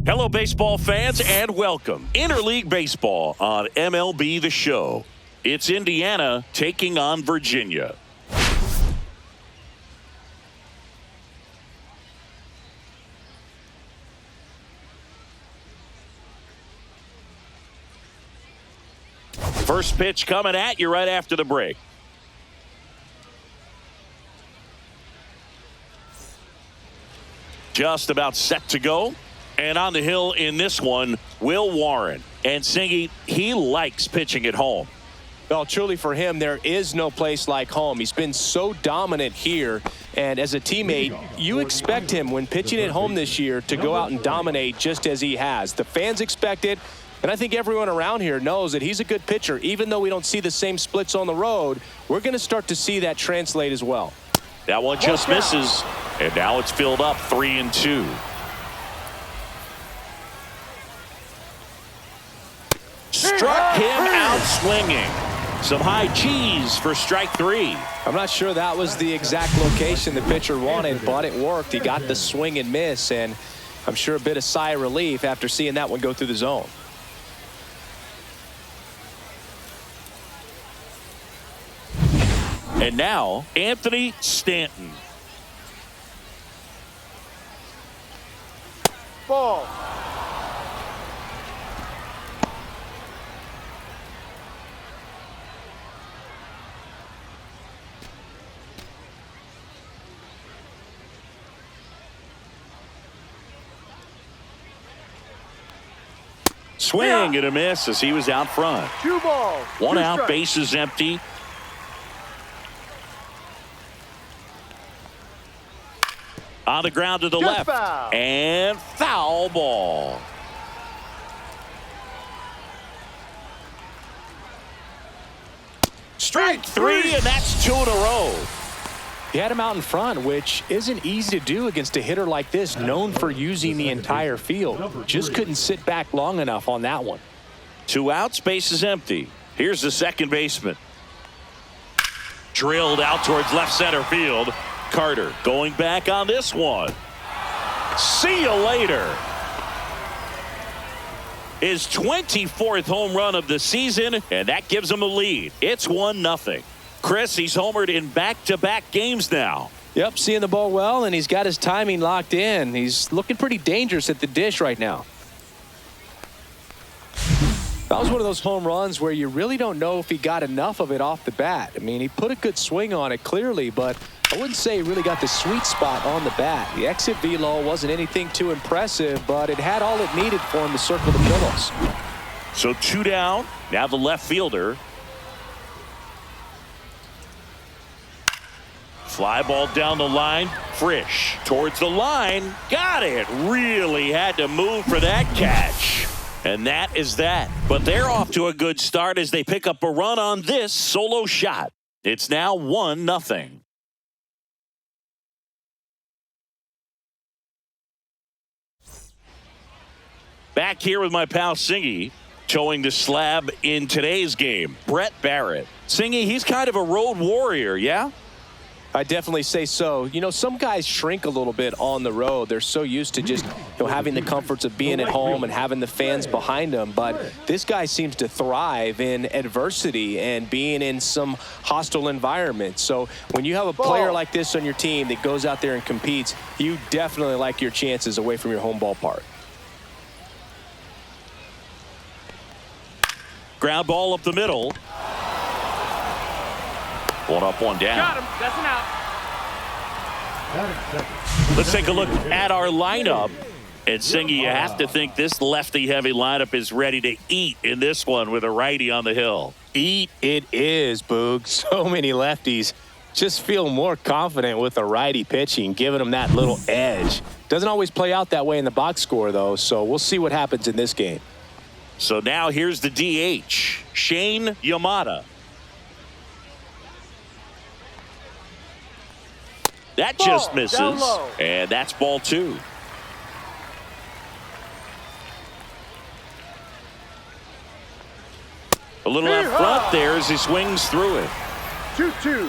Hello, baseball fans, and welcome. Interleague Baseball on MLB The Show. It's Indiana taking on Virginia. First pitch coming at you right after the break. Just about set to go. And on the hill in this one, Will Warren. And Singy, he likes pitching at home. Well, truly for him, there is no place like home. He's been so dominant here. And as a teammate, you expect him when pitching at home this year to go out and dominate just as he has. The fans expect it. And I think everyone around here knows that he's a good pitcher. Even though we don't see the same splits on the road, we're going to start to see that translate as well. That one just misses. And now it's filled up 3-2. Struck him out swinging. Some high cheese for strike 3. I'm not sure that was the exact location the pitcher wanted, but it worked. He got the swing and miss, and I'm sure a bit of sigh of relief after seeing that one go through the zone. And now, Anthony Stanton. Ball. Swing and a miss as he was out front. 2 balls. 1 2 out, strikes. bases empty. On the ground to the Just left. foul. And foul ball. Strike 3, and that's 2 in a row. He had him out in front, which isn't easy to do against a hitter like this, known for using the entire field. Just couldn't sit back long enough on that one. 2 outs, bases empty. Here's the second baseman. Drilled out towards left center field. Carter going back on this one. See you later. His 24th home run of the season, and that gives him a lead. It's 1-0. Chris, he's homered in back-to-back games now. Yep, seeing the ball well, and he's got his timing locked in. He's looking pretty dangerous at the dish right now. That was one of those home runs where you really don't know if he got enough of it off the bat. I mean, he put a good swing on it clearly, but I wouldn't say he really got the sweet spot on the bat. The exit velo wasn't anything too impressive, but it had all it needed for him to circle the pillows. So 2 down. Now the left fielder. Fly ball down the line. Frisch towards the line. Got it. Really had to move for that catch. And that is that. But they're off to a good start as they pick up a run on this solo shot. It's now 1-0. Back here with my pal Singy, towing the slab in today's game. Brett Barrett. Singy, he's kind of a road warrior, yeah? I definitely say so. You know, some guys shrink a little bit on the road. They're so used to just, having the comforts of being at home and having the fans behind them. But this guy seems to thrive in adversity and being in some hostile environment. So when you have a player like this on your team that goes out there and competes, you definitely like your chances away from your home ballpark. Ground ball up the middle. 1 up, 1 down. Got him. That's an out. Let's take a look at our lineup. And Singy, you have to think this lefty-heavy lineup is ready to eat in this one with a righty on the hill. Eat it is, Boog. So many lefties just feel more confident with a righty pitching, giving them that little edge. Doesn't always play out that way in the box score, though, so we'll see what happens in this game. So now here's the DH, Shane Yamada. That just misses, and that's ball 2. A little out front there as he swings through it. 2-2.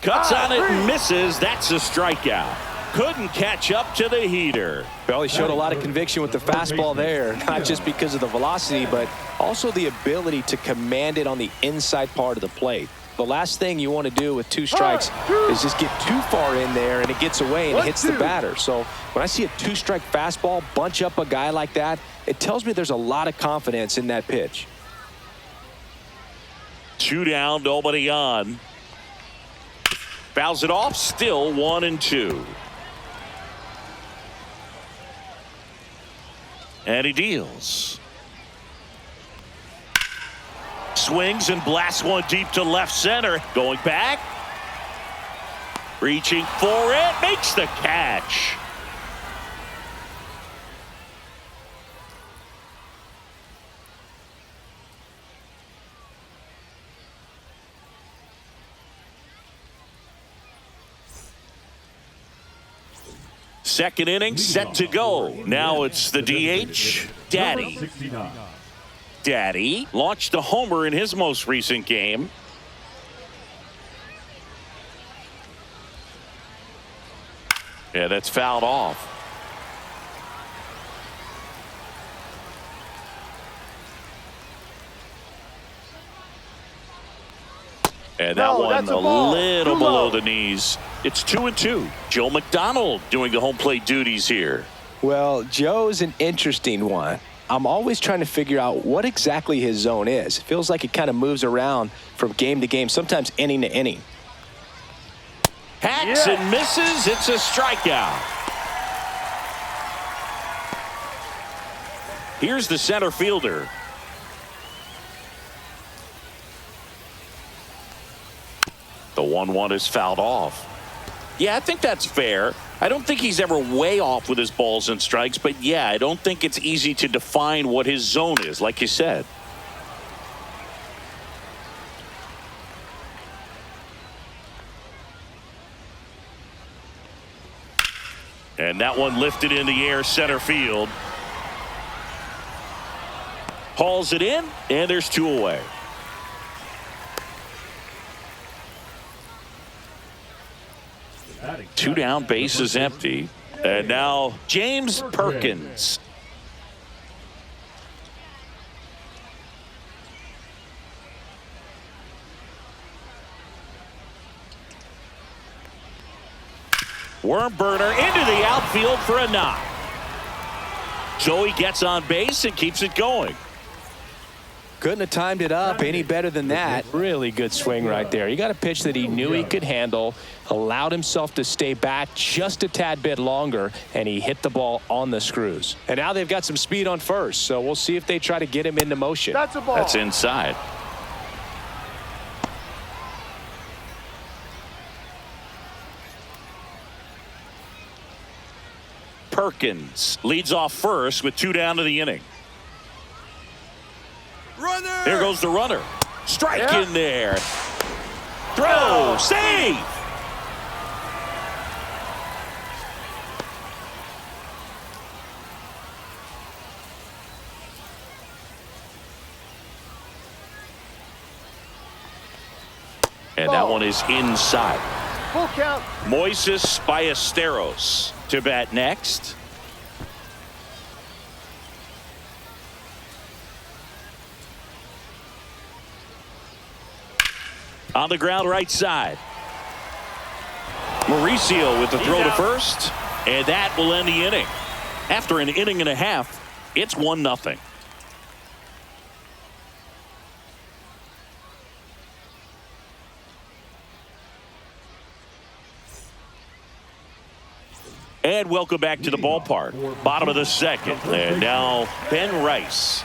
Cuts on it and misses. That's a strikeout. Couldn't catch up to the heater. Well, he showed a lot of conviction with the fastball there, not just because of the velocity, but also the ability to command it on the inside part of the plate. The last thing you want to do with 2 strikes is just get too far in there and it gets away and it hits the batter. So when I see a 2-strike fastball bunch up a guy like that, it tells me there's a lot of confidence in that pitch. 2 down, nobody on. Fouls it off, still 1-2. And he deals. Swings and blasts one deep to left center. Going back. Reaching for it. Makes the catch. Second inning set to go. Now it's the DH, Daddy. Daddy launched a homer in his most recent game. Yeah, that's fouled off. And that one a little below the knees. It's 2-2. Joe McDonald doing the home plate duties here. Well, Joe's an interesting one. I'm always trying to figure out what exactly his zone is. It feels like it kind of moves around from game to game, sometimes inning to inning. Hacks and misses. It's a strikeout. Here's the center fielder. The 1-1 is fouled off. Yeah, I think that's fair. I don't think he's ever way off with his balls and strikes, but yeah, I don't think it's easy to define what his zone is, like you said. And that one lifted in the air, center field. Hauls it in, and there's 2 away. Two down, base is empty. And now James Perkins. Worm burner into the outfield for a knock. So he gets on base and keeps it going. Couldn't have timed it up any better than that. Really good swing right there. He got a pitch that he knew he could handle, allowed himself to stay back just a tad bit longer, and he hit the ball on the screws. And now they've got some speed on first, so we'll see if they try to get him into motion. That's a ball. That's inside. Perkins leads off first with 2 down to the inning. Runner! There goes the runner. Strike in there. Throw. Save. And that one is inside. Full count. Moises Ballesteros to bat next. On the ground right side. Mauricio with the throw to first. And that will end the inning. After an inning and a half, it's 1-0. And welcome back to the ballpark. Bottom of the second. And now Ben Rice.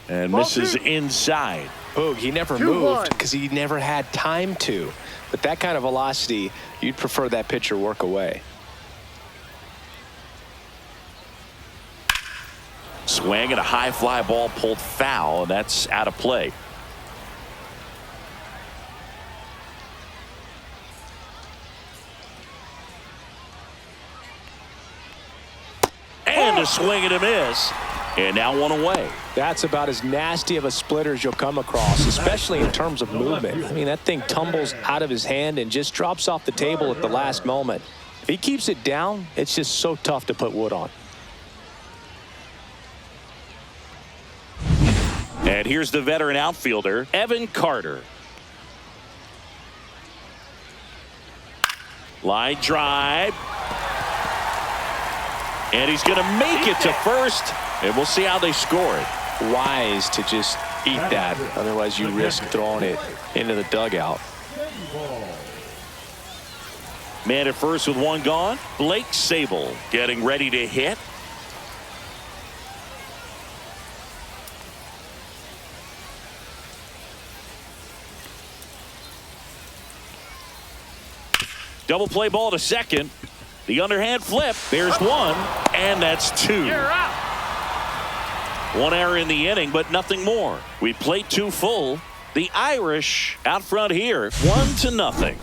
And misses inside. Boog, he never moved because he never had time to. But that kind of velocity, you'd prefer that pitcher work away. Swing and a high fly ball pulled foul, and that's out of play. And a swing and a miss. And now one away. That's about as nasty of a splitter as you'll come across, especially in terms of movement. I mean, that thing tumbles out of his hand and just drops off the table at the last moment. If he keeps it down, it's just so tough to put wood on. And here's the veteran outfielder, Evan Carter. Line drive. And he's going to make it to first. And we'll see how they score it. Wise to just eat that. Otherwise, you risk throwing it into the dugout. Man at first with one gone. Blake Sable getting ready to hit. Double play ball to second. The underhand flip. There's one, and that's two. You're out. One error in the inning, but nothing more. We played two full. The Irish out front here, 1-0.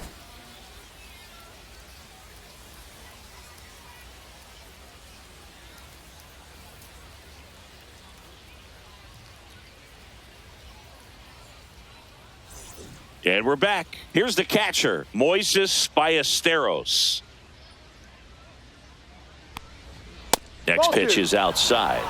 And we're back. Here's the catcher, Moises Ballesteros. Next pitch is outside.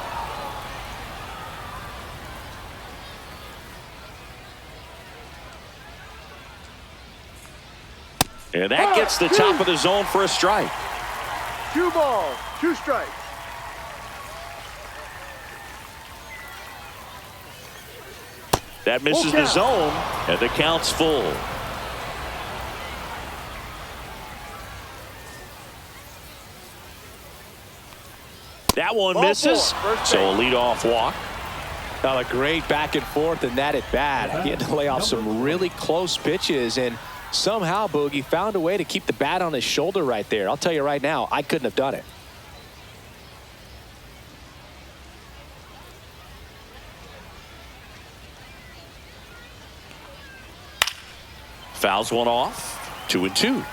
And that gets the top of the zone for a strike. 2 balls, 2 strikes. That misses the zone, and the count's full. That one misses, so a leadoff walk. Now a great back and forth in that at bat. He had to lay off some really close pitches, and somehow Boogie found a way to keep the bat on his shoulder right there. I'll tell you right now, I couldn't have done it. Fouls one off. 2-2.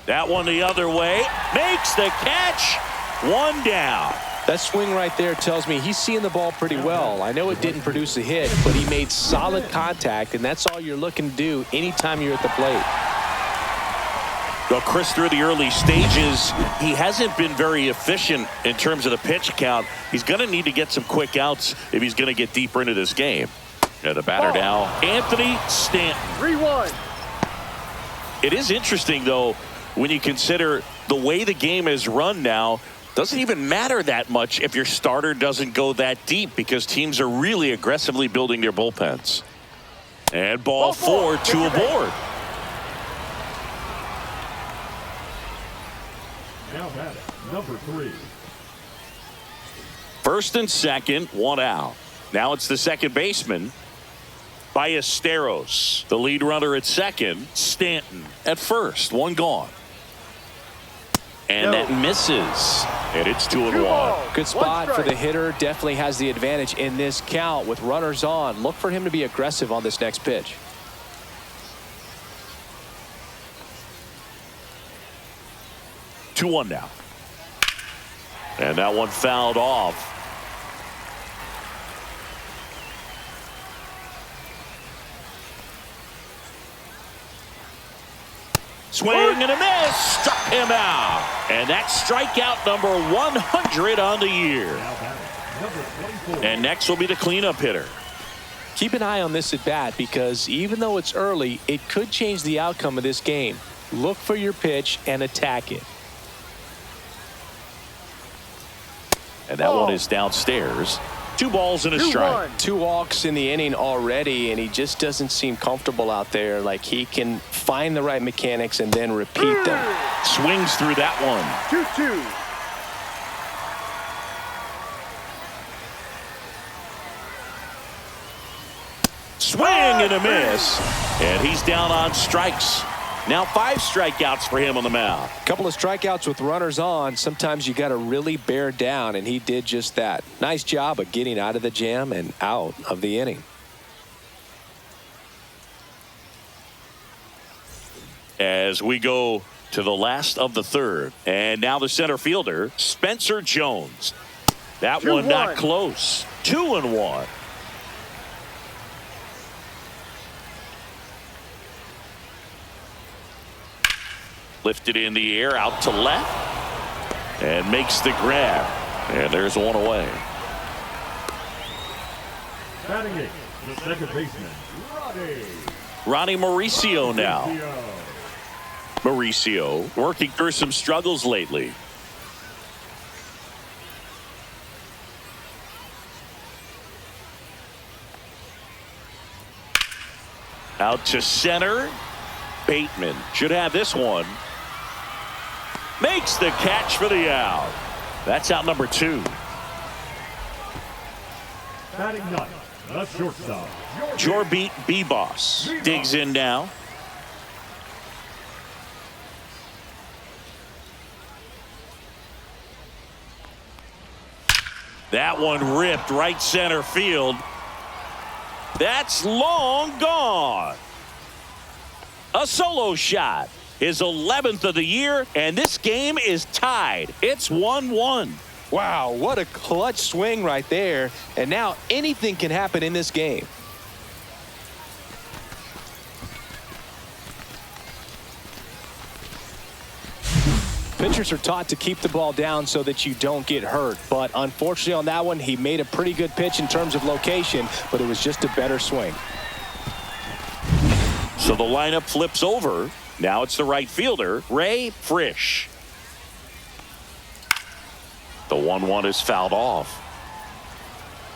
That one the other way. Makes the catch. One down. That swing right there tells me he's seeing the ball pretty well. I know it didn't produce a hit, but he made solid contact, and that's all you're looking to do anytime you're at the plate. Well, Chris, through the early stages, he hasn't been very efficient in terms of the pitch count. He's going to need to get some quick outs if he's going to get deeper into this game. And the batter now, Anthony Stanton. 3-1. It is interesting, though, when you consider the way the game is run now. Doesn't even matter that much if your starter doesn't go that deep, because teams are really aggressively building their bullpens. And ball 4, 2 aboard. Now batting, number 3. First and second, one out. Now it's the second baseman, Ballesteros. The lead runner at second, Stanton at first. One gone. And that misses. And it's 2-1. Good spot for the hitter. Definitely has the advantage in this count with runners on. Look for him to be aggressive on this next pitch. Two one now. And that one fouled off. Swing and a miss. Struck him out. And that's strikeout number 100 on the year. And next will be the cleanup hitter. Keep an eye on this at bat, because even though it's early, it could change the outcome of this game. Look for your pitch and attack it. And that one is downstairs. 2 balls and a strike. 2 walks in the inning already, and he just doesn't seem comfortable out there. Like he can find the right mechanics and then repeat them. Swings through that one. 2-2. Swing and a miss. And he's down on strikes. Now 5 strikeouts for him on the mound. A couple of strikeouts with runners on. Sometimes you got to really bear down, and he did just that. Nice job of getting out of the jam and out of the inning. As we go to the last of the third. And now the center fielder, Spencer Jones. That one not close. 2-1. Lifted in the air out to left and makes the grab. And there's one away. Batting eighth, the second baseman, Ronnie Mauricio now. Mauricio working through some struggles lately. Out to center. Bateman should have this one. Makes the catch for the out. That's out number 2. Batting ninth, the shortstop, Jorbeat B-Boss digs in now. That one ripped right center field. That's long gone. A solo shot. His 11th of the year, and this game is tied. It's 1-1. Wow, what a clutch swing right there. And now anything can happen in this game. Pitchers are taught to keep the ball down so that you don't get hurt. But unfortunately on that one, he made a pretty good pitch in terms of location, but it was just a better swing. So the lineup flips over. Now it's the right fielder, Ray Frisch. The 1-1 is fouled off.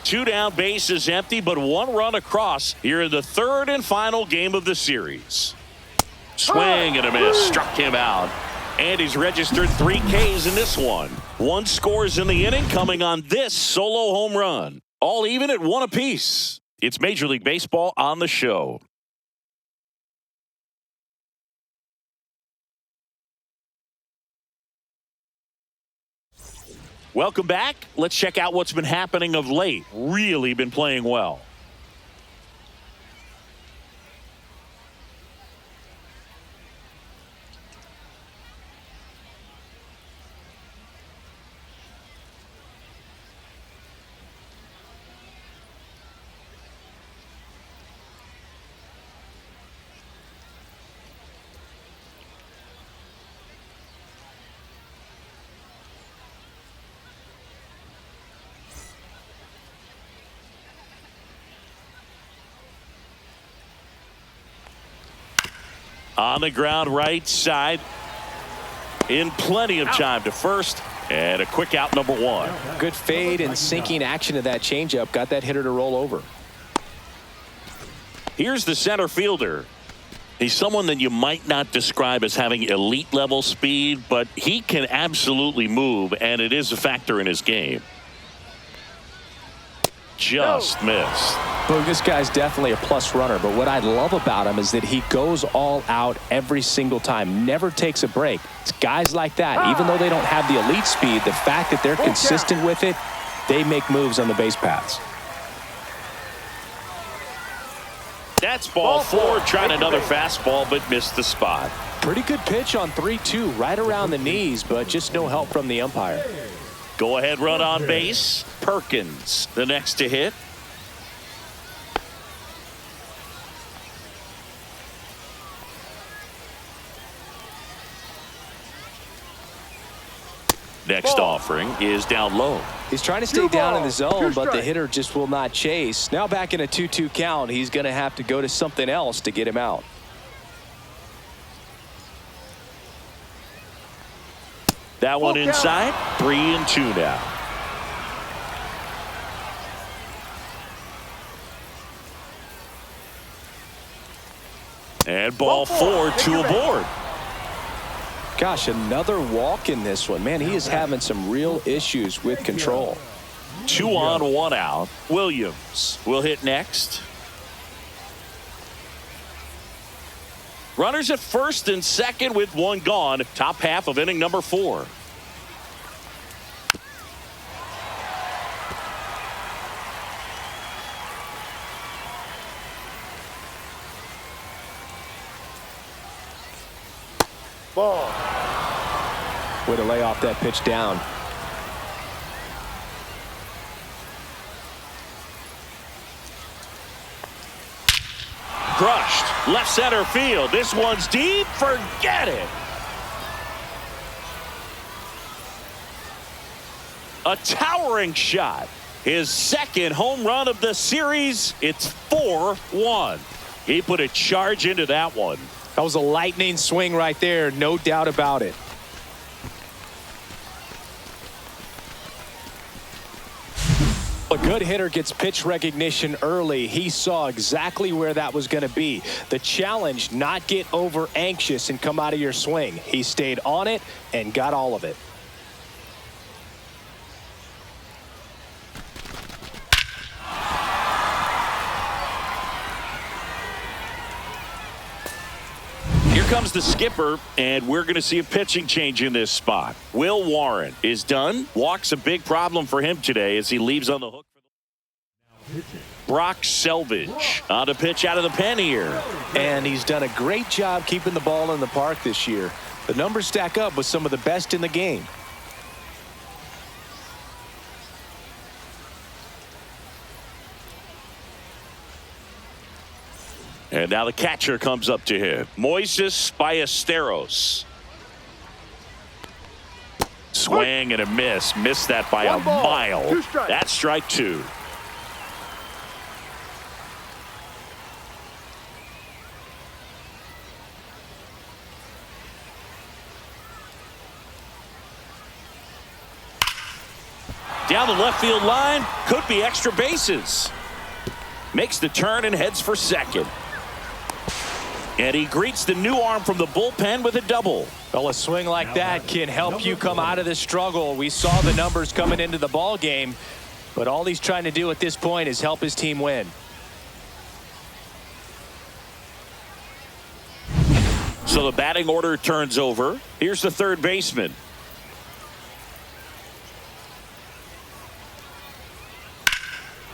2 down, bases empty, but 1 run across here in the third and final game of the series. Swing and a miss, struck him out. And he's registered 3 Ks in this one. 1 scores in the inning coming on this solo home run. All even at 1 apiece. It's Major League Baseball on the show. Welcome back. Let's check out what's been happening of late. Really been playing well. On the ground right side. In plenty of time to first. And a quick out, number 1. Good fade and sinking action of that changeup. Got that hitter to roll over. Here's the center fielder. He's someone that you might not describe as having elite level speed, but he can absolutely move, and it is a factor in his game. Just missed. Well, this guy's definitely a plus runner, but what I love about him is that he goes all out every single time, never takes a break. It's guys like that, even though they don't have the elite speed, the fact that they're consistent with it, they make moves on the base paths. That's ball 4, trying another fastball, but missed the spot. Pretty good pitch on 3-2, right around the knees, but just no help from the umpire. Go ahead run on base. Perkins, the next to hit. Next offering is down low. He's trying to stay down in the zone, but the hitter just will not chase. Now back in a 2-2 count, he's going to have to go to something else to get him out. That one inside. 3-2 now. And ball 4, 2 aboard. Gosh, another walk in this one. Man, he is having some real issues with control. 2 on, 1 out. Williams will hit next. Runners at first and second with 1 gone. Top half of inning number 4. Ball. Way to lay off that pitch down. Crushed. Left center field. This one's deep. Forget it. A towering shot. His second home run of the series. It's 4-1. He put a charge into that one. That was a lightning swing right there. No doubt about it. A good hitter gets pitch recognition early. He saw exactly where that was going to be. The challenge, not get over anxious and come out of your swing. He stayed on it and got all of it. Here comes the skipper, and we're going to see a pitching change in this spot. Will Warren is done. Walk's a big problem for him today as he leaves on the hook. Brock Selvage on a pitch out of the pen here. And he's done a great job keeping the ball in the park this year. The numbers stack up with some of the best in the game. And now the catcher comes up to him. Moises Ballesteros. Swing and a miss. Missed that by a mile. That's strike two. Down the left field line. Could be extra bases. Makes the turn and heads for second. And he greets the new arm from the bullpen with a double. Well, a swing like that can help you come out of the struggle. We saw the numbers coming into the ball game, but all he's trying to do at this point is help his team win. So the batting order turns over. Here's the third baseman.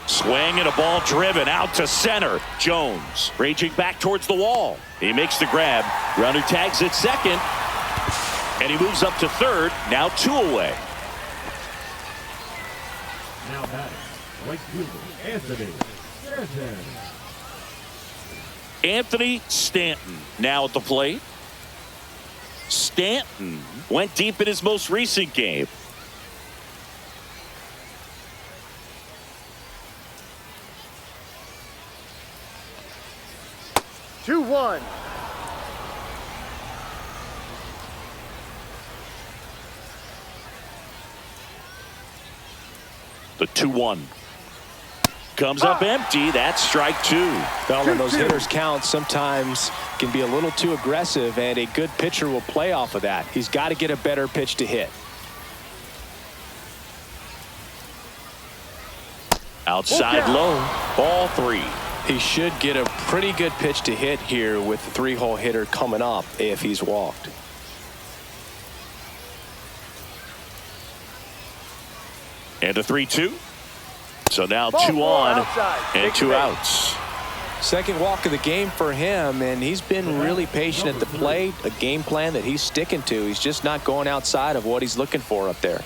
Swing and a ball driven out to center. Jones raging back towards the wall. He makes the grab. Runner tags at second. And he moves up to third. Now 2 away. Now batting, right fielder, Anthony Stanton. Anthony Stanton now at the plate. Stanton went deep in his most recent game. Two, one. The 2-1 comes up empty. That's strike two. Well, when those hitters count, sometimes can be a little too aggressive, and a good pitcher will play off of that. He's got to get a better pitch to hit. Outside low. Ball 3. He should get a pretty good pitch to hit here with the 3-hole hitter coming up if he's walked. And a 3-2. So now Ball 2 on outside. and 2 outs. Second walk of the game for him, and he's been really patient at the plate. A game plan that he's sticking to. He's just not going outside of what he's looking for up there.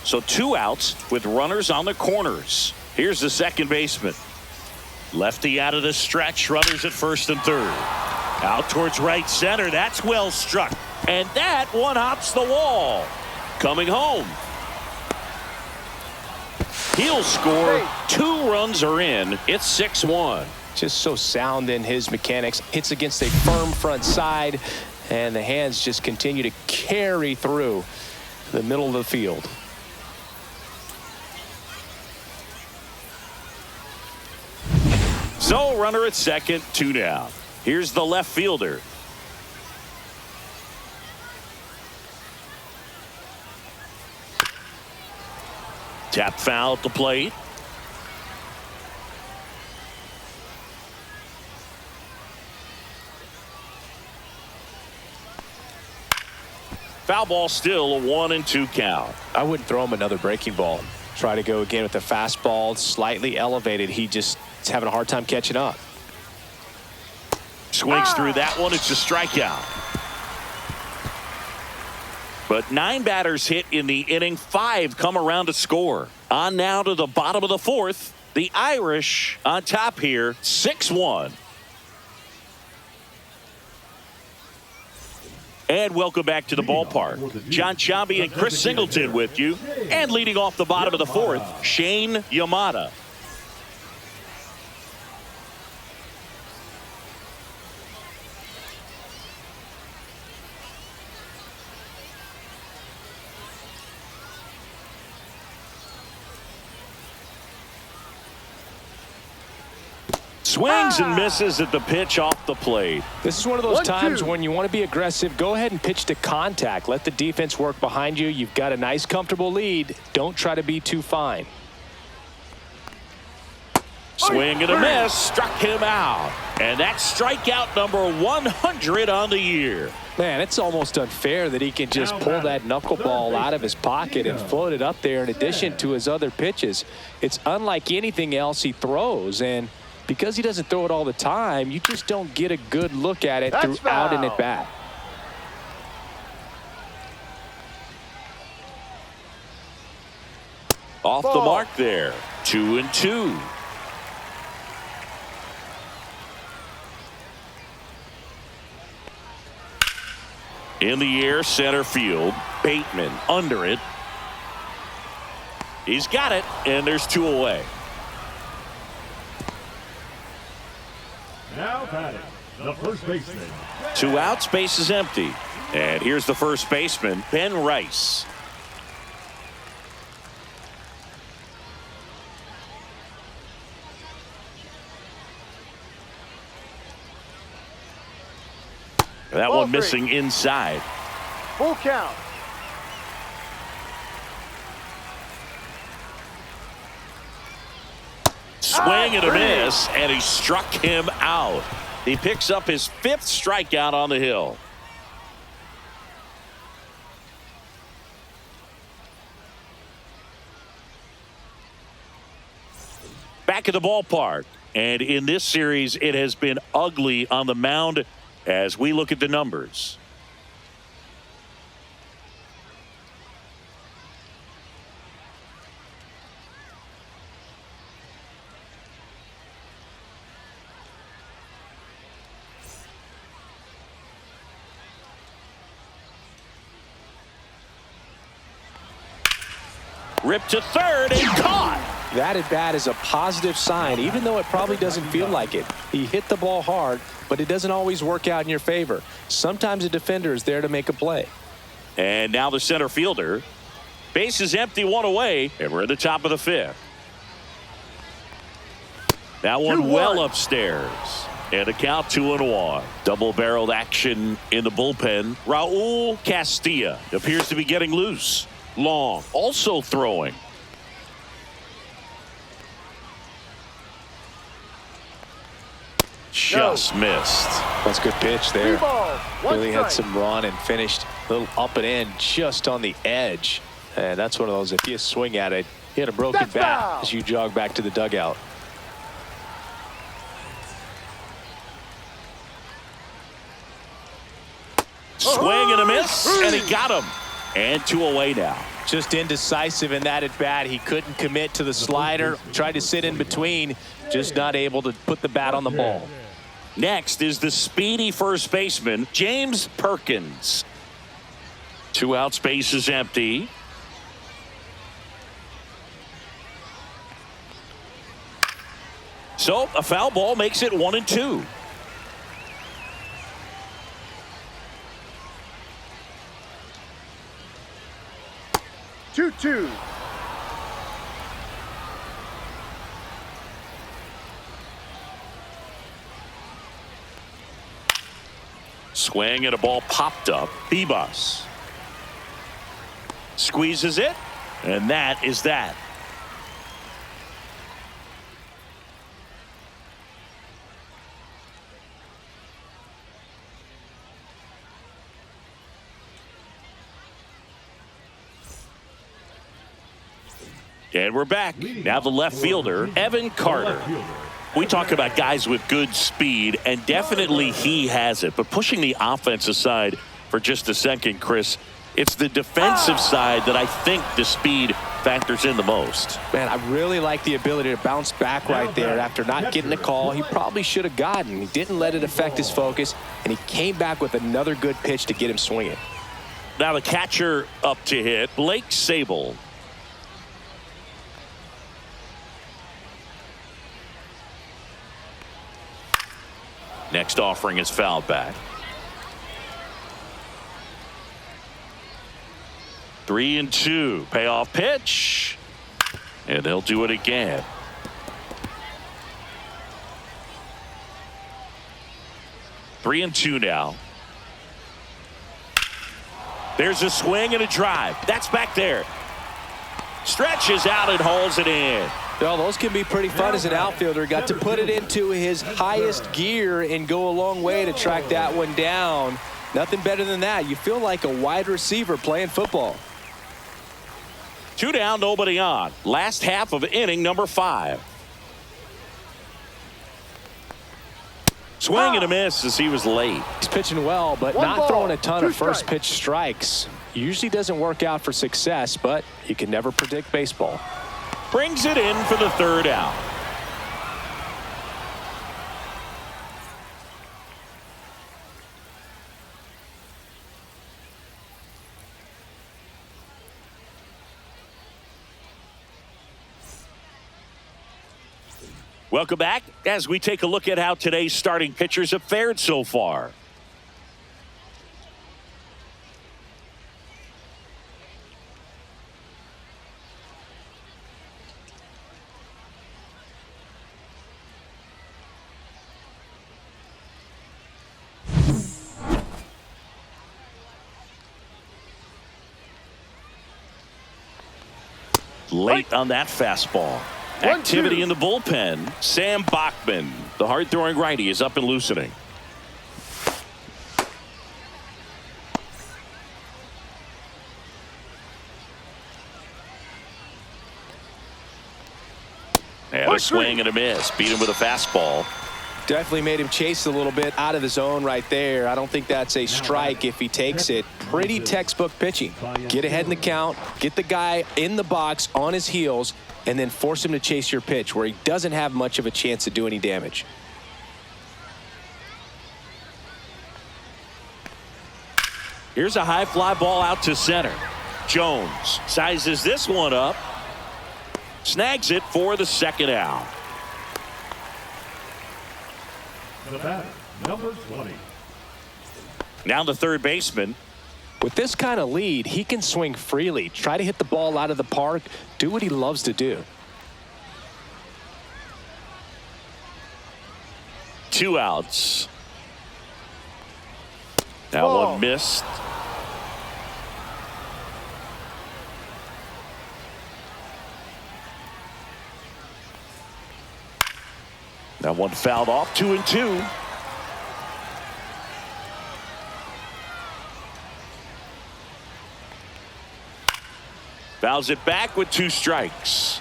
So 2 outs with runners on the corners. Here's the second baseman. Lefty out of the stretch. Runners at first and third. Out towards right center. That's well struck. And that one hops the wall. Coming home. He'll score. 2 runs are in. It's 6-1. Just so sound in his mechanics. Hits against a firm front side, and the hands just continue to carry through the middle of the field. So runner at second, 2 down. Here's the left fielder. Tap foul at the plate. Foul ball, still a 1-2 count. I wouldn't throw him another breaking ball. Try to go again with the fastball, slightly elevated. He just is having a hard time catching up. Swings through that one. It's a strikeout. But 9 batters hit in the inning, 5 come around to score. On now to the bottom of the 4th. The Irish on top here, 6-1. And welcome back to the ballpark. John Chambi and Chris Singleton with you. And leading off the bottom of the 4th, Shane Yamada. Swings and misses at the pitch off the plate. This is one of those times when you want to be aggressive. Go ahead and pitch to contact. Let the defense work behind you. You've got a nice, comfortable lead. Don't try to be too fine. Swing and a miss. Struck him out. And that's strikeout number 100 on the year. Man, it's almost unfair that he can just pull that knuckleball out of his pocket and float it up there in addition to his other pitches. It's unlike anything else he throws, and because he doesn't throw it all the time, you just don't get a good look at it throughout an at-bat. Off the mark there. 2-2. In the air, center field. Bateman under it. He's got it, and there's 2 away. Now batting, the first baseman. 2 outs, base is empty. And here's the first baseman, Ben Rice. That Ball one missing inside. Full count. Swing and a miss, and he struck him out. He picks up his 5th strikeout on the hill. Back at the ballpark, and in this series, it has been ugly on the mound as we look at the numbers. Ripped to third and caught. That at bat is a positive sign, even though it probably doesn't feel like it. He hit the ball hard, but it doesn't always work out in your favor. Sometimes a defender is there to make a play. And now the center fielder. Base is empty, 1 away, and we're at the top of the 5th. That one well upstairs. And a count 2-1. Double-barreled action in the bullpen. Raul Castilla appears to be getting loose. Long also throwing. Just missed. That's a good pitch there. Really had strike. some run and finished a little up and in just on the edge. And that's one of those, if you swing at it, you had a broken bat as you jog back to the dugout. Swing and a miss, and he got him. And 2 away now. Just indecisive in that at bat. He couldn't commit to the slider. Tried to sit in between. Just not able to put the bat on the ball. Next is the speedy first baseman, James Perkins. 2 outs, base is empty. So a foul ball makes it 1-2. Two. Swing and a ball popped up. Bebas squeezes it, and that is that. And we're back. Now the left fielder, Evan Carter. We talk about guys with good speed, and definitely he has it. But pushing the offense aside for just a second, Chris, It's the defensive side that I think the speed factors in the most. Man, I really like the ability to bounce back right there after not getting the call he probably should have gotten. He didn't let it affect his focus, and he came back with another good pitch to get him swinging. Now the catcher up to hit, Blake Sable. Next offering is fouled back. 3-2. Payoff pitch. And they'll do it again. Three and two now. There's a swing and a drive. That's back there. Stretches out and holds it in. Well, those can be pretty fun as an outfielder. Got to put it into his highest gear and go a long way to track that one down. Nothing better than that. You feel like a wide receiver playing football. 2 down, nobody on. Last half of inning number 5. Swing and a miss as he was late. He's pitching well, but not throwing a ton of first pitch strikes. Usually doesn't work out for success, but you can never predict baseball. Brings it in for the 3rd out. Welcome back as we take a look at how today's starting pitchers have fared so far. Late on that fastball. Activity in the bullpen. Sam Bachman, the hard-throwing righty, is up and loosening. And a swing and a miss. Beat him with a fastball. Definitely made him chase a little bit out of the zone right there. I don't think that's a strike if he takes it. Pretty textbook pitching. Get ahead in the count, get the guy in the box on his heels, and then force him to chase your pitch where he doesn't have much of a chance to do any damage. Here's a high fly ball out to center. Jones sizes this one up. Snags it for the 2nd out. The batter, number 20. Now the 3rd baseman. With this kind of lead, he can swing freely, try to hit the ball out of the park, do what he loves to do. 2 outs. That one missed. That one fouled off. 2-2. Fouls it back with 2 strikes.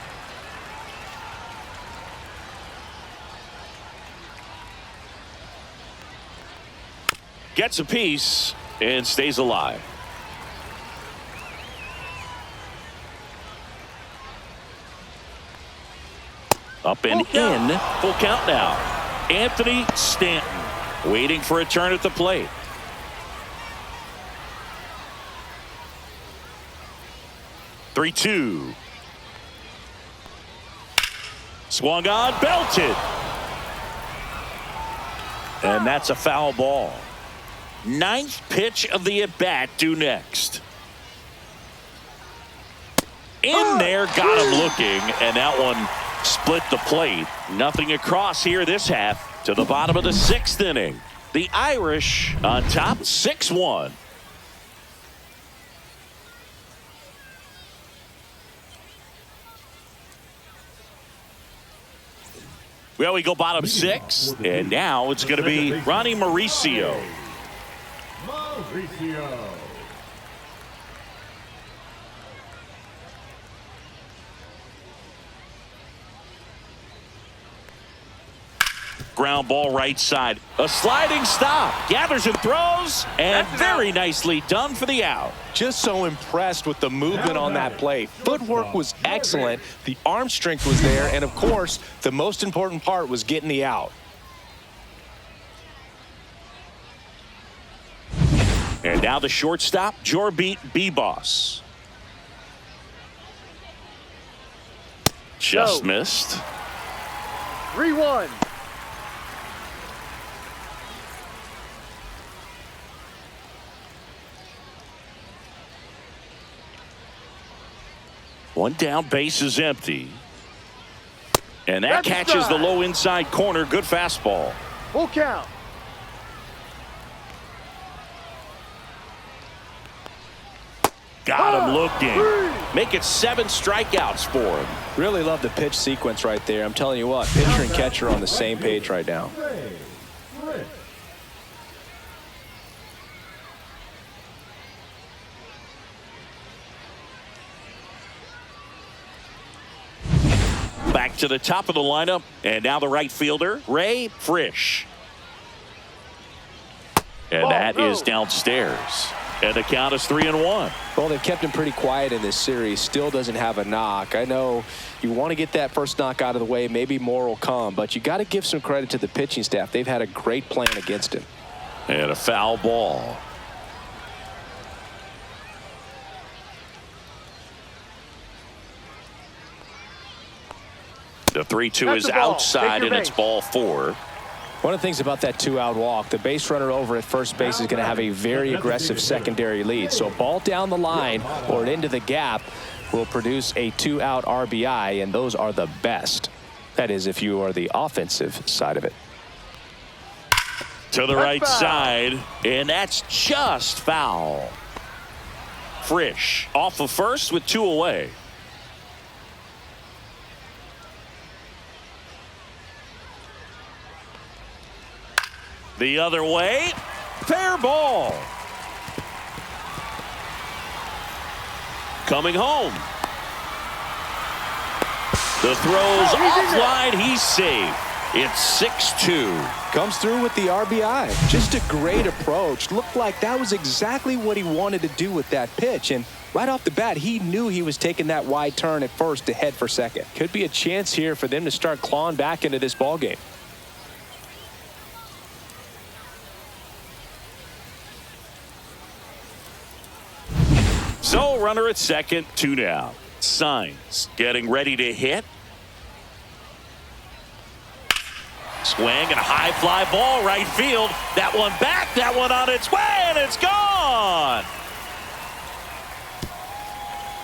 Gets a piece and stays alive. Up and in. Full count now. Anthony Stanton waiting for a turn at the plate. Three-two. Swung on, belted. And that's a foul ball. 9th pitch of the at-bat due next. In there, got him looking, and that one split the plate. Nothing across here this half to the bottom of the 6th inning. The Irish on top 6-1. Well, we go bottom 6, and now it's going to be Ronnie Mauricio. Mauricio. Ground ball right side. A sliding stop. Gathers and throws. And very nicely done for the out. Just so impressed with the movement on that play. Footwork was excellent. The arm strength was there. And, of course, the most important part was getting the out. And now the shortstop, Jorbeat B-Boss. Just missed. 3-1. One down, base is empty. And that catches the low inside corner. Good fastball. Full count. Got him looking. Make it 7 strikeouts for him. Really love the pitch sequence right there. I'm telling you what, pitcher and catcher are on the same page right now. Back to the top of the lineup. And now the right fielder, Ray Frisch. And that is downstairs. And the count is 3-1. Well, they've kept him pretty quiet in this series. Still doesn't have a knock. I know you want to get that first knock out of the way. Maybe more will come. But you got to give some credit to the pitching staff. They've had a great plan against him. And a foul ball. The 3-2 is outside, and it's ball 4. One of the things about that 2-out walk, the base runner over at first base is going to have a very aggressive secondary lead. So a ball down the line or into the gap will produce a 2-out RBI, and those are the best. That is, if you are the offensive side of it. To the right side, and that's just foul. Frisch off of first with 2 away. The other way, fair ball. Coming home. The throws offline, he's safe. It's 6-2. Comes through with the RBI. Just a great approach. Looked like that was exactly what he wanted to do with that pitch. And right off the bat, he knew he was taking that wide turn at first to head for second. Could be a chance here for them to start clawing back into this ball game. So runner at second, 2 down. Signs getting ready to hit. Swing and a high fly ball right field. That one back, that one on its way, and it's gone.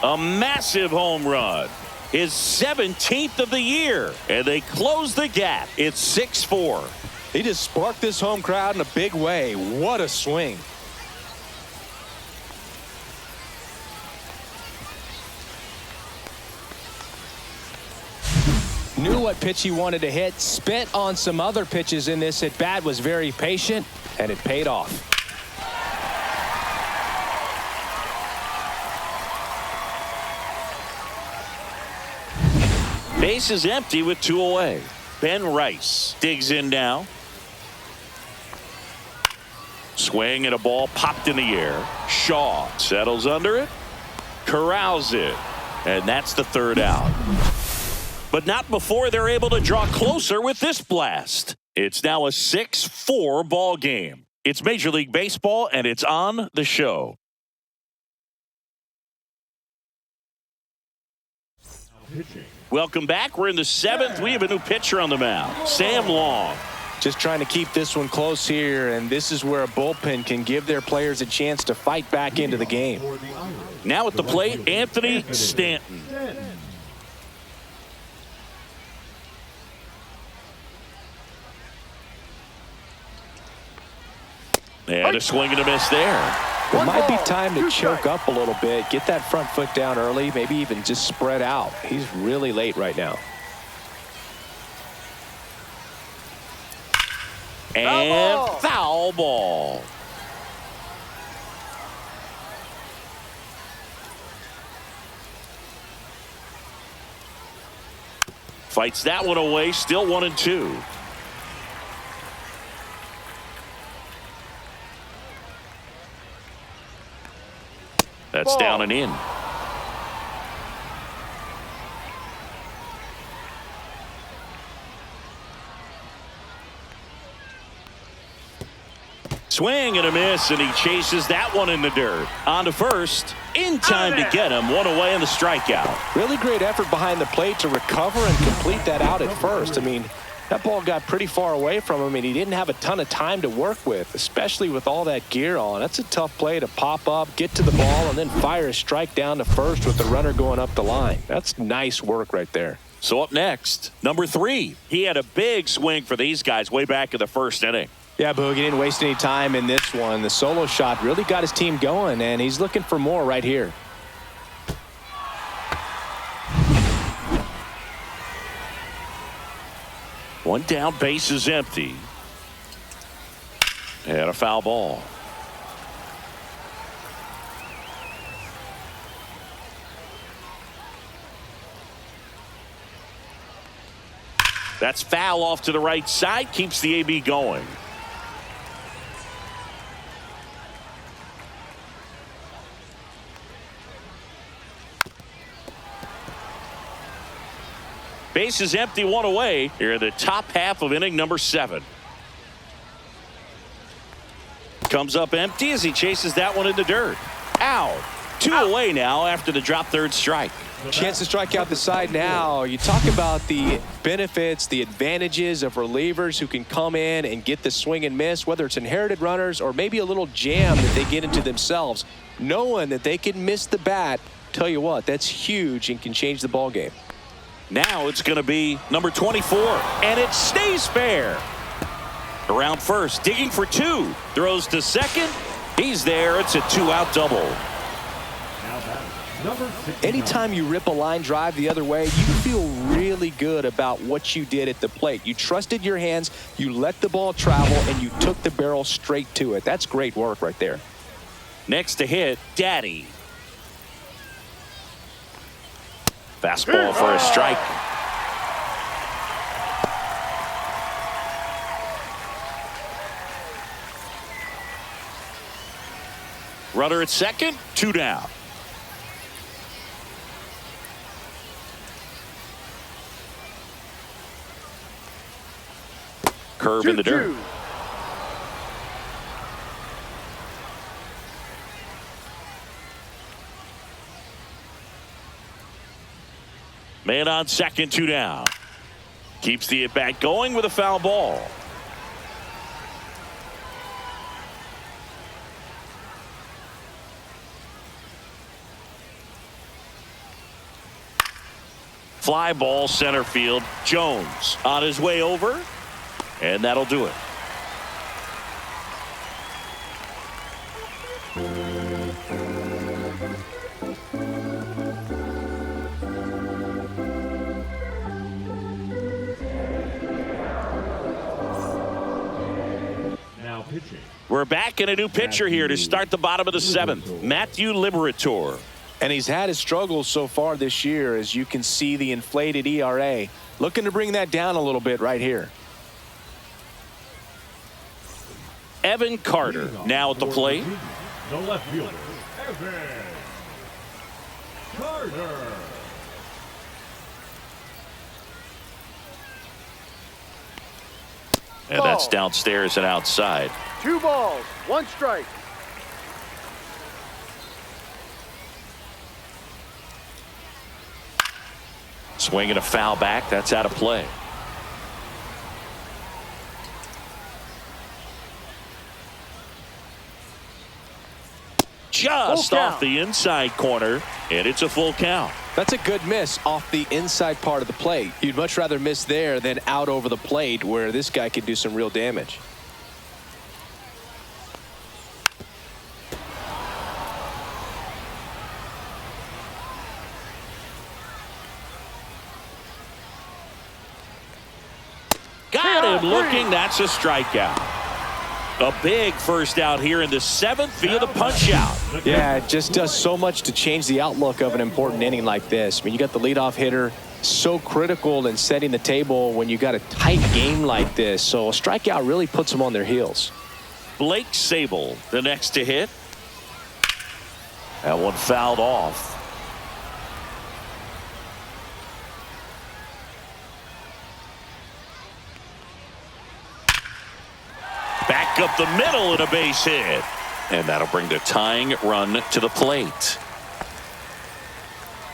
A massive home run. His 17th of the year, and they close the gap. It's 6-4. He just sparked this home crowd in a big way. What a swing. Knew what pitch he wanted to hit, spent on some other pitches in this at bat, was very patient, and it paid off. Base is empty with 2 away. Ben Rice digs in now. Swing and a ball popped in the air. Shaw settles under it, corrals it, and that's the 3rd out. But not before they're able to draw closer with this blast. It's now a 6-4 ball game. It's Major League Baseball, and it's on the show. Welcome back. We're in the 7th. We have a new pitcher on the mound, Sam Long. Just trying to keep this one close here, and this is where a bullpen can give their players a chance to fight back into the game. Now at the plate, Anthony Stanton. And a swing and a miss there. It might be time to choke up a little bit, get that front foot down early, maybe even just spread out. He's really late right now. And foul ball. Fights that one away, still 1-2. That's Ball. down and in. Swing and a miss, and he chases that one in the dirt. On to first. In time to get him. One away in the strikeout. Really great effort behind the plate to recover and complete that out at first. I mean, that ball got pretty far away from him, and he didn't have a ton of time to work with, especially with all that gear on. That's a tough play to pop up, get to the ball, and then fire a strike down to first with the runner going up the line. That's nice work right there. So up next, number 3. He had a big swing for these guys way back in the first inning. Yeah, Boog, he didn't waste any time in this one. The solo shot really got his team going, and he's looking for more right here. One down, base is empty. And a foul ball. That's foul off to the right side, keeps the AB going. Base is empty, one away here in the top half of inning number 7. Comes up empty as he chases that one in the dirt. Out. 2 away now after the drop third strike. Chance to strike out the side now. You talk about the benefits, the advantages of relievers who can come in and get the swing and miss, whether it's inherited runners or maybe a little jam that they get into themselves. Knowing that they can miss the bat, tell you what, that's huge and can change the ball game. Now it's going to be number 24, and it stays fair. Around first, digging for 2. Throws to second. He's there. It's a 2-out double. Anytime you rip a line drive the other way, you feel really good about what you did at the plate. You trusted your hands, you let the ball travel, and you took the barrel straight to it. That's great work right there. Next to hit, Daddy. Fastball for a strike. Runner at second, 2 down. Curve in the dirt. Man on second, 2 down. Keeps the at-bat going with a foul ball. Fly ball center field. Jones on his way over, and that'll do it. Now pitching. We're back in a new pitcher here to start the bottom of the 7th. Matthew Liberator. And he's had his struggles so far this year, as you can see the inflated ERA. Looking to bring that down a little bit right here. Evan Carter now at the plate. The left fielder, Evan Carter. And that's downstairs and outside. 2 balls, 1 strike. Swinging a foul back. That's out of play. Just off the inside corner, and it's a full count. That's a good miss off the inside part of the plate. You'd much rather miss there than out over the plate, where this guy could do some real damage. Got him looking. That's a strikeout. A big first out here in the 7th via the punch out. Yeah, it just does so much to change the outlook of an important inning like this. I mean, you got the leadoff hitter, so critical in setting the table when you got a tight game like this. So a strikeout really puts them on their heels. Blake Sable, the next to hit. That one fouled off. Back up the middle and a base hit. And that'll bring the tying run to the plate.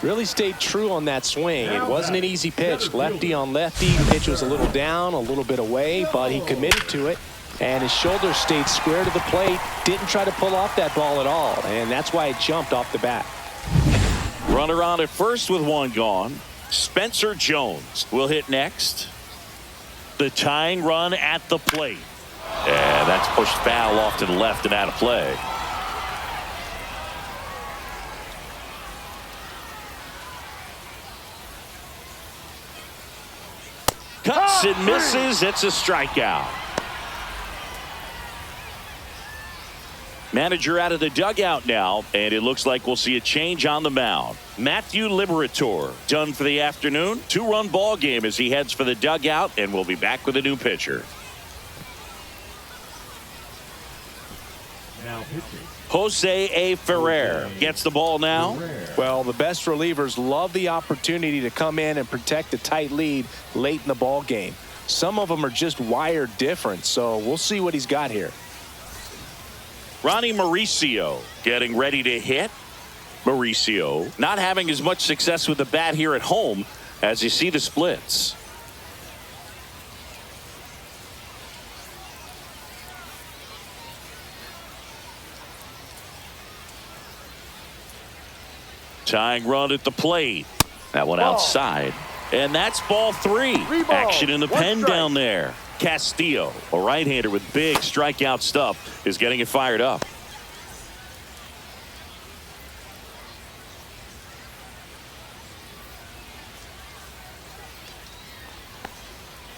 Really stayed true on that swing. It wasn't an easy pitch. Lefty on lefty. Pitch was a little down, a little bit away, but he committed to it. And his shoulder stayed square to the plate. Didn't try to pull off that ball at all. And that's why it jumped off the bat. Runner on at first with one gone. Spencer Jones will hit next. The tying run at the plate. And that's pushed foul off to the left and out of play. Cuts and misses. It's a strikeout. Manager out of the dugout now, and it looks like we'll see a change on the mound. Matthew Liberator done for the afternoon. 2-run ball game as he heads for the dugout, and we'll be back with a new pitcher. Now pitching. Jose A. Ferrer gets the ball now. Well, the best relievers love the opportunity to come in and protect a tight lead late in the ball game. Some of them are just wired different, so we'll see what he's got here. Ronnie Mauricio getting ready to hit. Mauricio not having as much success with the bat here at home as you see the splits. Tying run at the plate. That one outside. And that's ball 3. Action in the pen down there. Castillo, a right-hander with big strikeout stuff, is getting it fired up.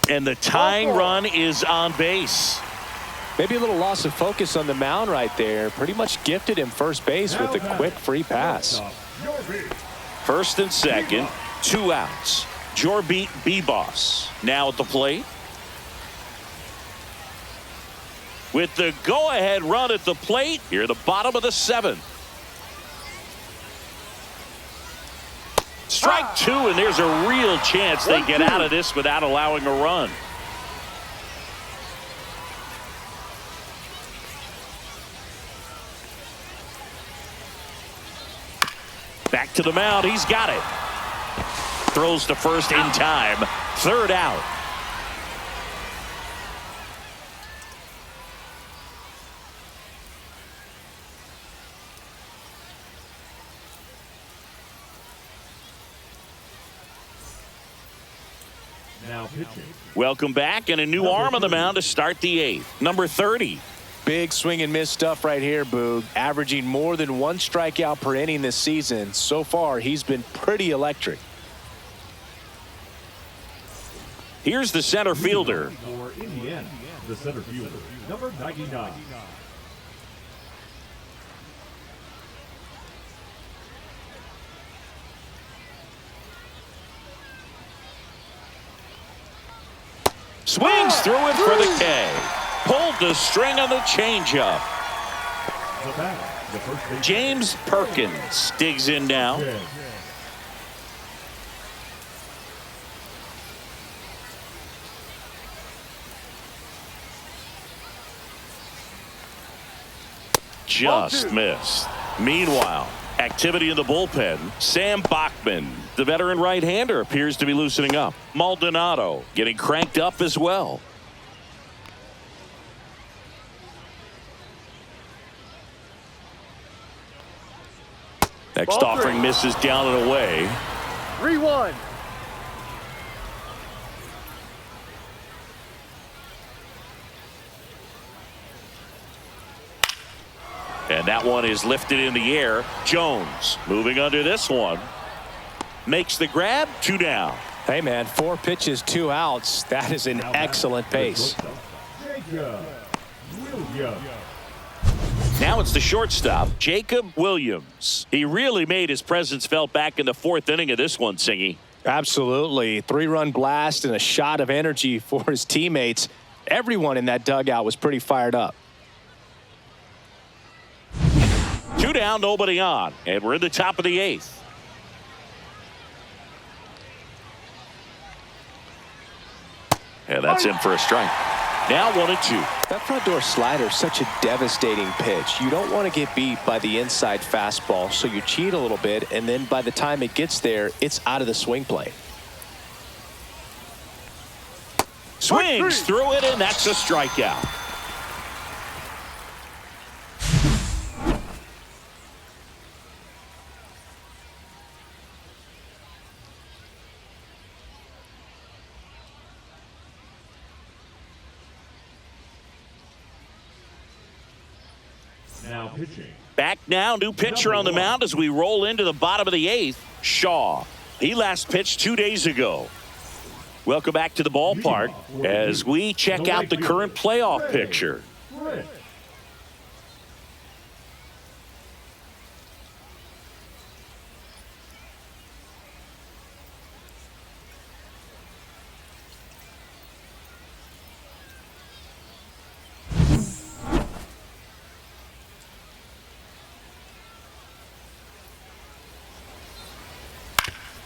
And the tying run is on base. Maybe a little loss of focus on the mound right there. Pretty much gifted him first base with a quick free pass. First and second, 2 outs. Jorbeat Bebos now at the plate. With the go-ahead run at the plate, here the bottom of the 7th. Strike 2, and there's a real chance they get out of this without allowing a run. Back to the mound. He's got it. Throws to first in time. 3rd out. Now pitching. Welcome back, and a new arm on the mound to start the 8th. Number 30. Big swing and miss stuff right here, Boog. Averaging more than 1 strikeout per inning this season. So far, he's been pretty electric. Here's the center fielder. For Indiana, the center fielder, number 99. Swings through it for the K. Pulled the string on the changeup. The batter, the first base. James Perkins digs in now. Just missed. Meanwhile, activity in the bullpen. Sam Bachman, the veteran right-hander, appears to be loosening up. Maldonado getting cranked up as well. Next offering misses down and away. 3-1. And that one is lifted in the air. Jones moving under this one. Makes the grab. 2 down. Hey, man, 4 pitches, 2 outs. That is an excellent pace. Now it's the shortstop, Jacob Williams. He really made his presence felt back in the 4th inning of this one, Singy. Absolutely. 3-run blast and a shot of energy for his teammates. Everyone in that dugout was pretty fired up. Two down, nobody on. And we're in the top of the 8th. And that's in for a strike. Now 1-2. That front door slider is such a devastating pitch. You don't want to get beat by the inside fastball, so you cheat a little bit, and then by the time it gets there, it's out of the swing plane. Swings through it, and that's a strikeout. Now pitching. Back now, new pitcher on the mound as we roll into the bottom of the 8th, Shaw. He last pitched 2 days ago. Welcome back to the ballpark as we check out the current playoff picture.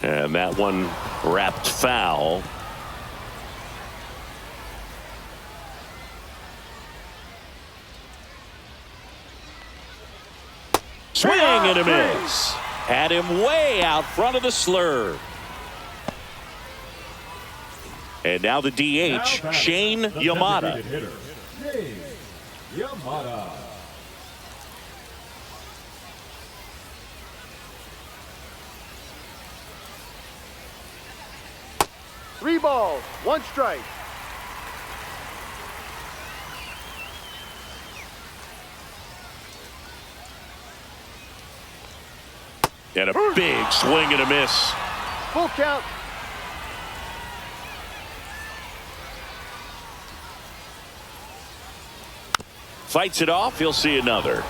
And that one wrapped foul. Swing and a miss. Had him way out front of the slur. And now the DH, Shane Yamada. Yamada. 3 balls, 1 strike. And a big swing and a miss. Full count. Fights it off. He'll see another.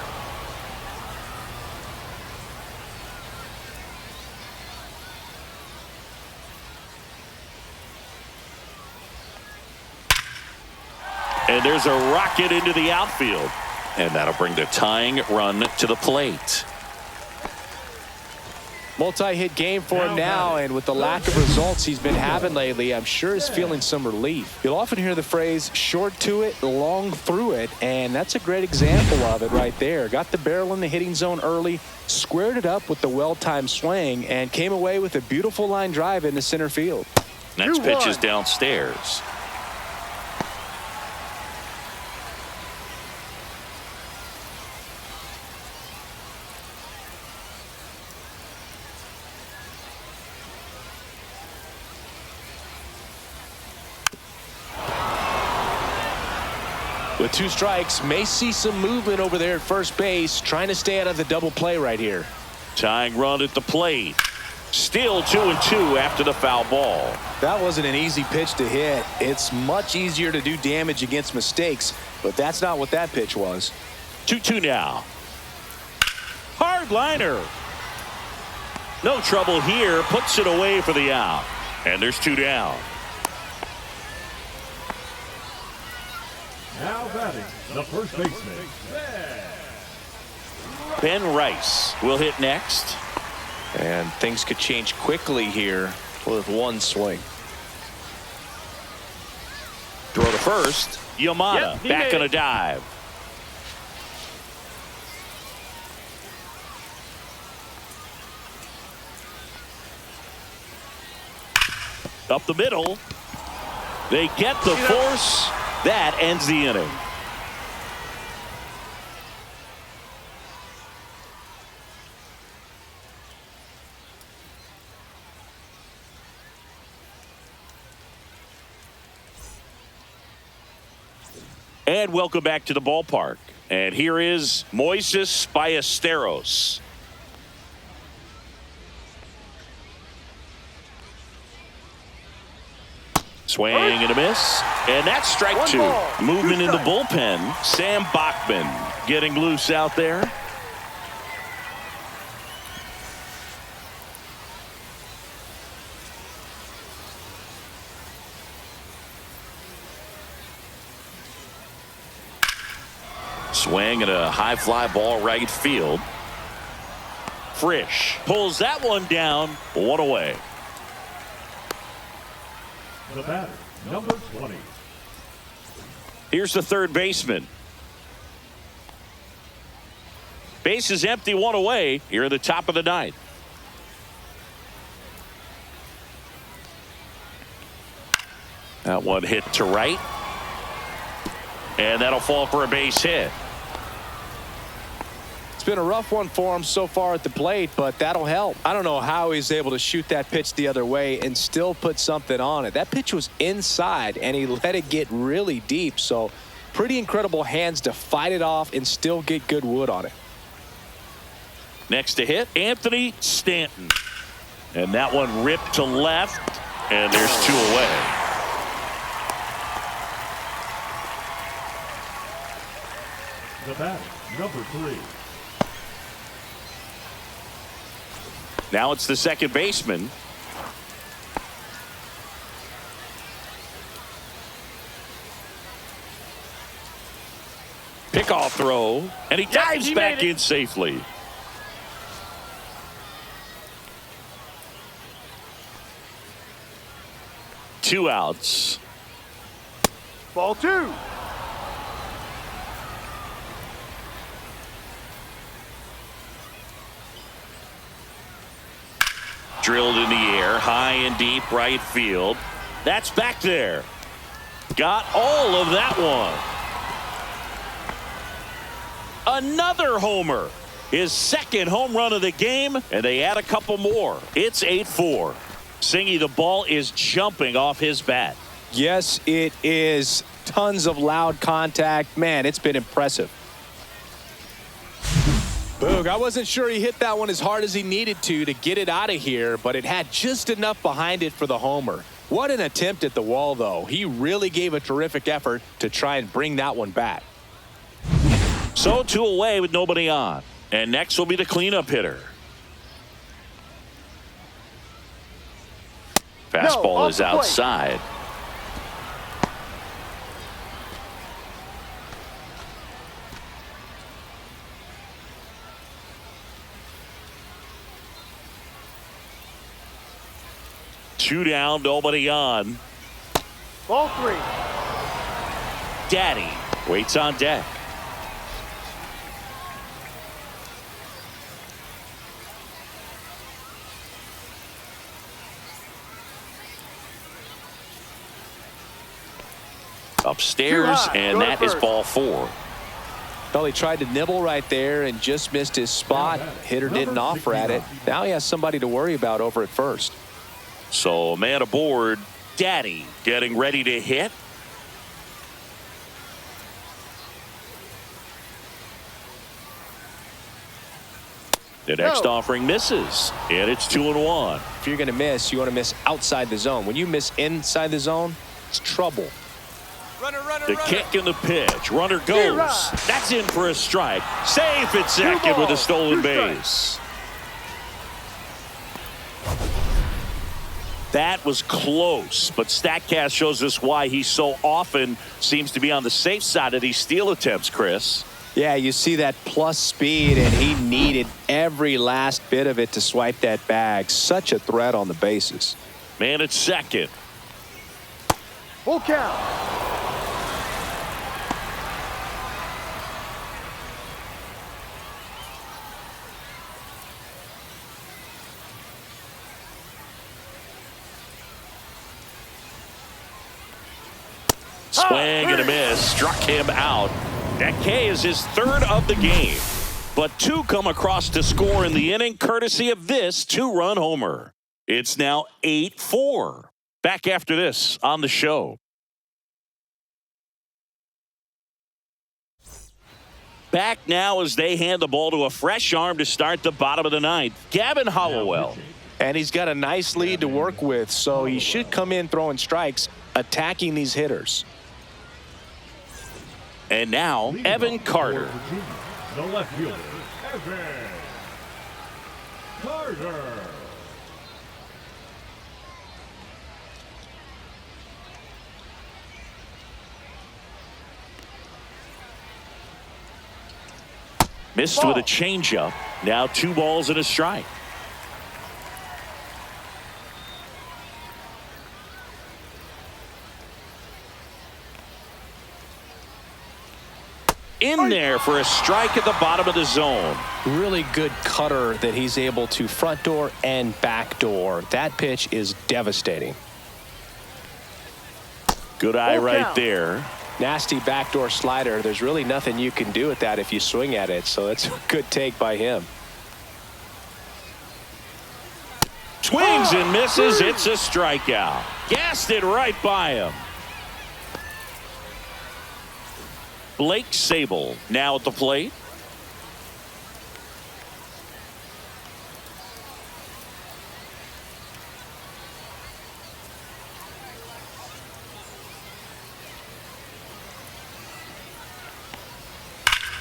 And there's a rocket into the outfield. And that'll bring the tying run to the plate. Multi-hit game for him now, and with the lack of results he's been having lately, I'm sure he's feeling some relief. You'll often hear the phrase, short to it, long through it, and that's a great example of it right there. Got the barrel in the hitting zone early, squared it up with the well-timed swing, and came away with a beautiful line drive into center field. Next pitch is downstairs. With 2 strikes, may see some movement over there at first base, trying to stay out of the double play right here. Tying run at the plate. Still 2-2 after the foul ball. That wasn't an easy pitch to hit. It's much easier to do damage against mistakes, but that's not what that pitch was. 2-2 now. Hard liner. No trouble here. Puts it away for the out. And there's 2 down. Now batting, the first baseman, Ben Rice will hit next. And things could change quickly here with 1 swing. Throw to first. Yamada back on a dive. Up the middle. They get the force. That ends the inning. And welcome back to the ballpark. And here is Moises Ballesteros. Swing and a miss. And that's strike 2. Movement in the bullpen. Sam Bachman getting loose out there. Swing and a high fly ball right field. Frisch pulls that one down. 1 away. The batter, number 20. Here's the third baseman. Base is empty, 1 away here in the top of the ninth. That one hit to right. And that'll fall for a base hit. It's been a rough one for him so far at the plate, but that'll help. I don't know how he's able to shoot that pitch the other way and still put something on it. That pitch was inside, and he let it get really deep. So pretty incredible hands to fight it off and still get good wood on it. Next to hit, Anthony Stanton. And that one ripped to left, and there's 2 away. The batter, number 3. Now it's the second baseman. Pickoff throw, and he dives back in safely. Two outs. Ball 2. Drilled in the air, high and deep right field. That's back there. Got all of that one. Another homer. His second home run of the game, and they add a couple more. It's 8-4. Singy, the ball is jumping off his bat. Yes, it is. Tons of loud contact. Man, it's been impressive. Boog, I wasn't sure he hit that one as hard as he needed to get it out of here, but it had just enough behind it for the homer. What an attempt at the wall, though. He really gave a terrific effort to try and bring that one back. So 2 away with nobody on. And next will be the cleanup hitter. Fastball is outside. Two down, nobody on. Ball 3. Daddy waits on deck. Upstairs, and that is ball 4. Well, he tried to nibble right there and just missed his spot. Hitter didn't offer at it. Now he has somebody to worry about over at first. So, man aboard, Daddy getting ready to hit. The next offering misses, and it's 2-1. If you're going to miss, you want to miss outside the zone. When you miss inside the zone, it's trouble. The kick and the pitch. Runner goes. That's in for a strike. Safe at second with a stolen base. That was close, but StatCast shows us why he so often seems to be on the safe side of these steal attempts, Chris. Yeah, you see that plus speed, and he needed every last bit of it to swipe that bag. Such a threat on the bases. Man at second. Full count. Swing and a miss. Struck him out. That K is his third of the game. But 2 come across to score in the inning, courtesy of this 2-run homer. It's now 8-4. Back after this on the show. Back now as they hand the ball to a fresh arm to start the bottom of the ninth. Gavin Hollowell. And he's got a nice lead to work with, so he should come in throwing strikes, attacking these hitters. And now, Evan Carter. The left fielder, Evan Carter. Missed with a changeup. Now 2 balls and a strike. In there for a strike at the bottom of the zone. Really good cutter that he's able to front door and back door. That pitch is devastating. Good eye right there. Nasty backdoor slider. There's really nothing you can do with that if you swing at it. So that's a good take by him. Swings and misses. It's a strikeout. Gassed it right by him. Blake Sable now at the plate.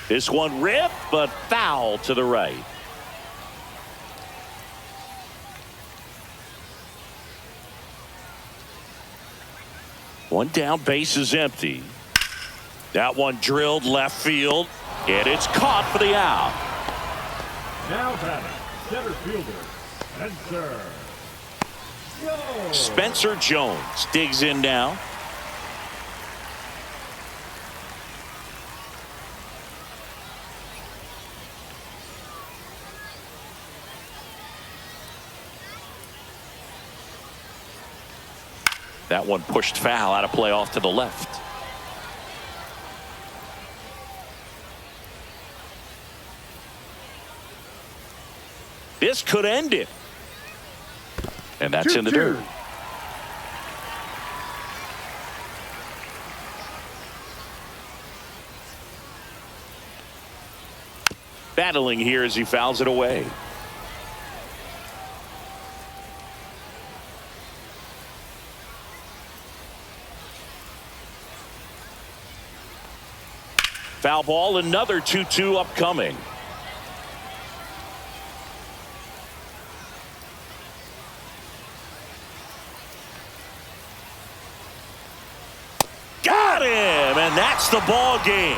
This one ripped, but foul to the right. One down, base is empty. That one drilled left field, and it's caught for the out. Now batting, center fielder, Spencer Jones digs in now. That one pushed foul out of play off to the left. This could end it. And that's in the dirt. Battling here as he fouls it away. Foul ball, another 2-2 upcoming. Got him, and that's the ball game.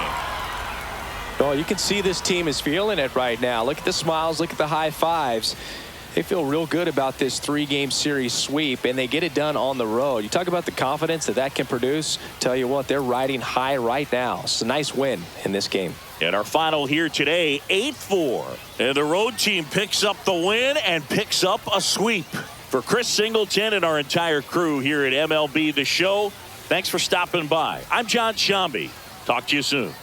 Oh, you can see this team is feeling it right now. Look at the smiles, look at the high fives. They feel real good about this 3-game series sweep, and they get it done on the road. You talk about the confidence that can produce. Tell you what, they're riding high right now. It's a nice win in this game. And our final here today, 8-4. And the road team picks up the win and picks up a sweep. For Chris Singleton and our entire crew here at MLB The Show, thanks for stopping by. I'm John Shambi. Talk to you soon.